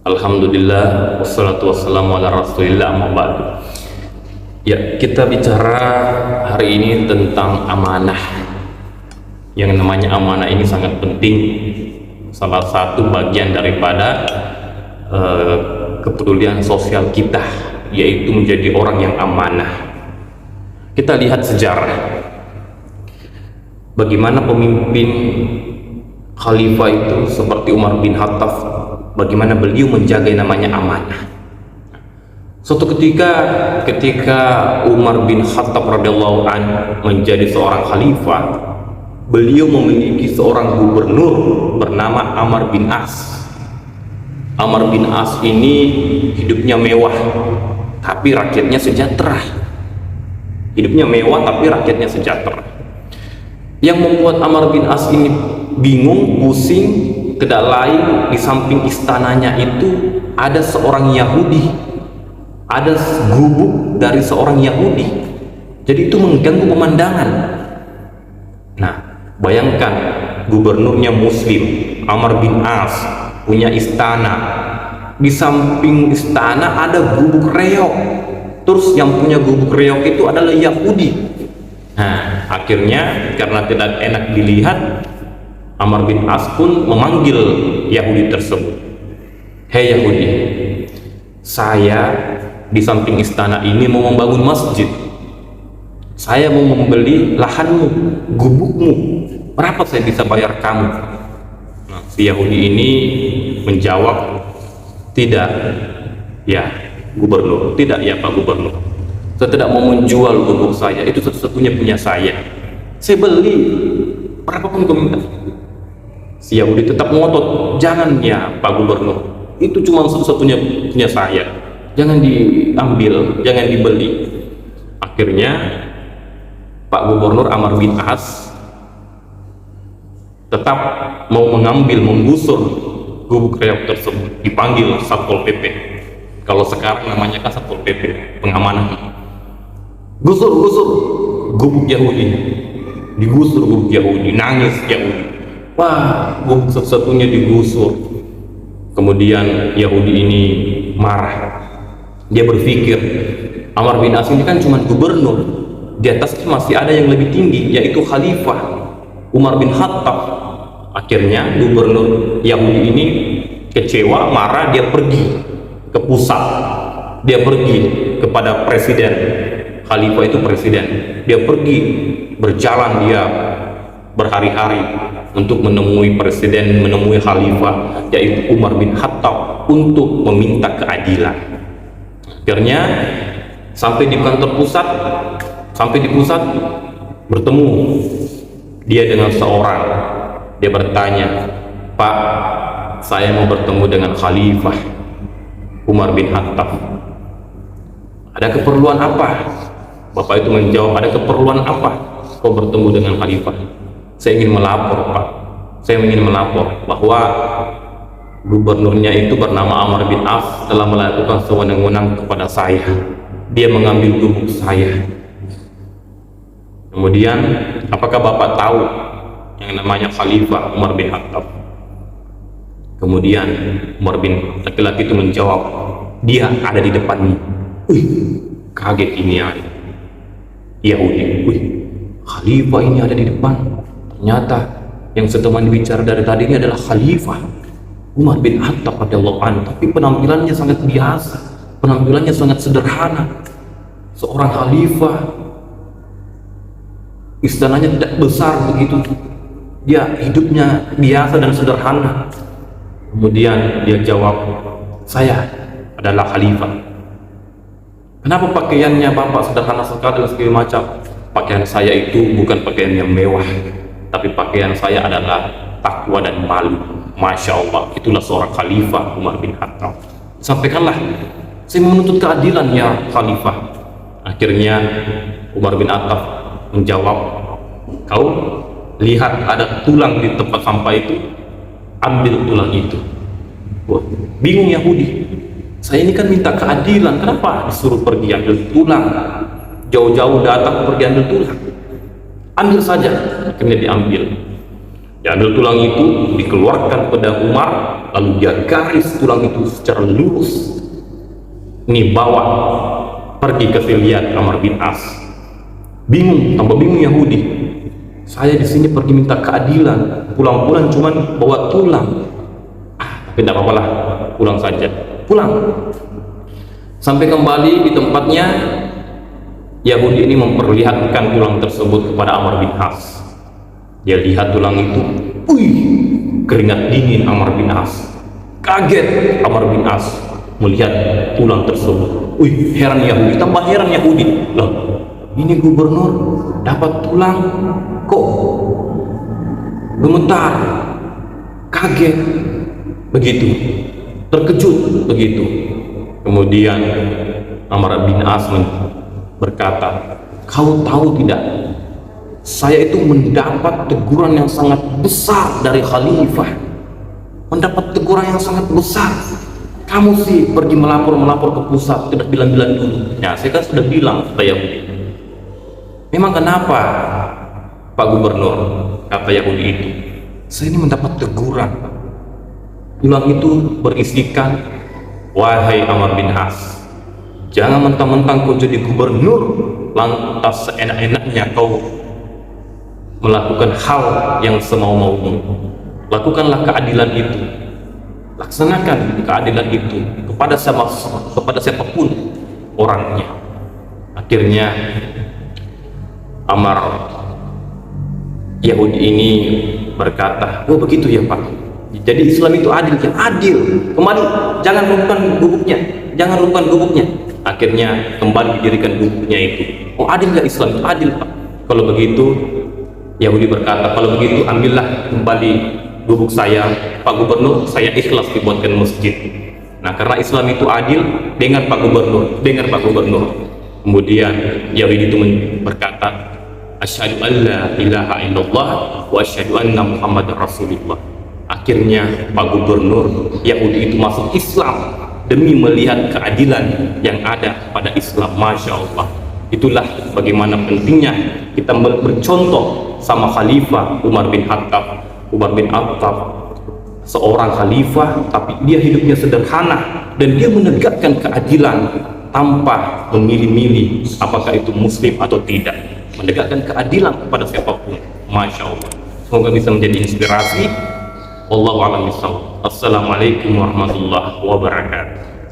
Alhamdulillah, wassalatu wassalamu ala rasulillah, amma ba'du. Ya, kita bicara hari ini tentang amanah. Yang namanya amanah ini sangat penting, salah satu bagian daripada kepedulian sosial kita, yaitu menjadi orang yang amanah. Kita lihat sejarah bagaimana pemimpin khalifah itu seperti Umar bin Khattab, bagaimana beliau menjaga namanya amanah. Suatu ketika Umar bin Khattab radhiyallahu anhu menjadi seorang khalifah, beliau memiliki seorang gubernur bernama Amr bin As. Amr bin As ini hidupnya mewah, tapi rakyatnya sejahtera. Hidupnya mewah, tapi rakyatnya sejahtera. Yang membuat Amr bin As ini bingung, pusing, tidak lain di samping istananya itu ada seorang Yahudi, ada gubuk dari seorang Yahudi. Jadi itu mengganggu pemandangan. Nah, bayangkan gubernurnya Muslim, Amr bin As punya istana, di samping istana ada gubuk reok, terus yang punya gubuk reok itu adalah Yahudi. Nah, akhirnya karena tidak enak dilihat, Amr bin As pun memanggil Yahudi tersebut. Hei Yahudi, saya di samping istana ini mau membangun masjid. Saya mau membeli lahanmu, gubukmu. Berapa saya bisa bayar kamu? Nah, si Yahudi ini menjawab, tidak ya gubernur, tidak ya Pak Gubernur. Saya tidak mau menjual gubuk saya, itu satu-satunya punya saya. Saya beli, berapapun kau minta. Si Yahudi tetap ngotot, jangan ya Pak Gubernur, itu cuma satu-satunya punya saya, jangan diambil, jangan dibeli. Akhirnya Pak Gubernur Amr bin As tetap mau mengambil, menggusur gubuk reok tersebut. Dipanggil Satpol PP, kalau sekarang namanya kan Satpol PP, pengamanan. Gusur gubuk Yahudi, digusur gubuk Yahudi, nangis Yahudi. Wah, gubuk satu-satunya digusur. Kemudian Yahudi ini marah. Dia berpikir, Amr bin As ini kan cuma gubernur, di atasnya masih ada yang lebih tinggi, yaitu khalifah Umar bin Khattab. Akhirnya gubernur Yahudi ini kecewa, marah, dia pergi ke pusat, dia pergi kepada presiden. Khalifah itu presiden, dia pergi berjalan, dia berhari-hari untuk menemui presiden, menemui khalifah yaitu Umar bin Khattab untuk meminta keadilan. Akhirnya sampai di kantor pusat, bertemu dia dengan seorang. Dia bertanya, Pak, saya mau bertemu dengan khalifah Umar bin Khattab, ada keperluan apa? Bapak itu menjawab, ada keperluan apa kau bertemu dengan khalifah? Saya ingin melapor, Pak. Saya ingin melapor bahwa gubernurnya itu bernama Amr bin As telah melakukan sewenang-wenang kepada saya. Dia mengambil gubuk saya. Kemudian, apakah Bapak tahu yang namanya Khalifah Umar bin Khattab? Kemudian Umar bin laki-laki itu menjawab, dia ada di depanmu. Kaget ini ya Yahudi. Khalifah ini ada di depan. Ternyata yang setelah dibicara dari tadi ini adalah Khalifah Umar bin Khattab radhiyallahu anhu, tapi penampilannya sangat biasa, penampilannya sangat sederhana. Seorang khalifah, istananya tidak besar begitu, dia hidupnya biasa dan sederhana. Kemudian dia jawab, saya adalah khalifah. Kenapa pakaiannya Bapak sederhana sekali dan segala macam? Pakaian saya itu bukan pakaian yang mewah, tapi pakaian saya adalah takwa dan malu. Masya Allah, itulah seorang khalifah Umar bin Khattab. Sampaikanlah, saya menuntut keadilan ya khalifah. Akhirnya Umar bin Khattab menjawab, kau lihat ada tulang di tempat sampah itu, ambil tulang itu. Wah, bingung Yahudi, saya ini kan minta keadilan, kenapa disuruh pergi ambil tulang? Jauh-jauh datang pergi ambil tulang. Ambil saja. Akhirnya diambil. Diambil tulang itu, dikeluarkan pedang Umar, lalu dia garis tulang itu secara lurus. Ini bawa pergi ke filiat Amr bin As. Bingung, tambah bingung Yahudi. Saya di sini pergi minta keadilan, pulang-pulang cuman bawa tulang. Tapi tidak apa-apa lah, pulang saja. Pulang. Sampai kembali di tempatnya, Yahudi ini memperlihatkan tulang tersebut kepada Amr bin As. Dia lihat tulang itu, keringat dingin Amr bin As. Kaget Amr bin As melihat tulang tersebut. Heran Yahudi, tambah heran Yahudi. Loh, ini gubernur dapat tulang kok gemetar, kaget, begitu, terkejut begitu. Kemudian Amr bin As berkata, kau tahu tidak, saya itu mendapat teguran yang sangat besar dari khalifah, mendapat teguran yang sangat besar. Kamu sih pergi melapor ke pusat, tidak bilang-bilang dulu. Ya, saya kan sudah bilang kata Yahudi. Memang kenapa Pak Gubernur, kata Yahudi itu, saya ini mendapat teguran. Tulang itu berisikan, wahai Amr bin As, jangan mentang-mentang kau jadi gubernur lantas seenak-enaknya kau melakukan hal yang semau-maumu. Lakukanlah keadilan itu, laksanakan keadilan itu kepada siapapun orangnya. Akhirnya Amr Yahudi ini berkata, oh begitu ya Pak, jadi Islam itu adil, ya adil. Kembali, jangan lupakan gubuknya. Akhirnya kembali didirikan gubuknya itu. Oh adil nggak Islam itu? Adil Pak. Kalau begitu, Yahudi berkata, kalau begitu ambillah kembali gubuk saya Pak Gubernur, saya ikhlas dibuatkan masjid. Nah, karena Islam itu adil, dengar Pak Gubernur. Kemudian Yahudi itu berkata, asyhadu an la ilaha illallah wa asyhadu anna Muhammadar Rasulullah. Akhirnya Pak Gubernur Yahudi itu masuk Islam demi melihat keadilan yang ada pada Islam. Masya Allah. Itulah bagaimana pentingnya kita bercontoh sama Khalifah Umar bin Khattab. Seorang khalifah, tapi dia hidupnya sederhana dan dia menegakkan keadilan tanpa memilih-milih apakah itu muslim atau tidak, menegakkan keadilan kepada siapapun. Masya Allah. Semoga bisa menjadi inspirasi. Wallahu a'lam bishawab. Assalamualaikum warahmatullahi wabarakatuh.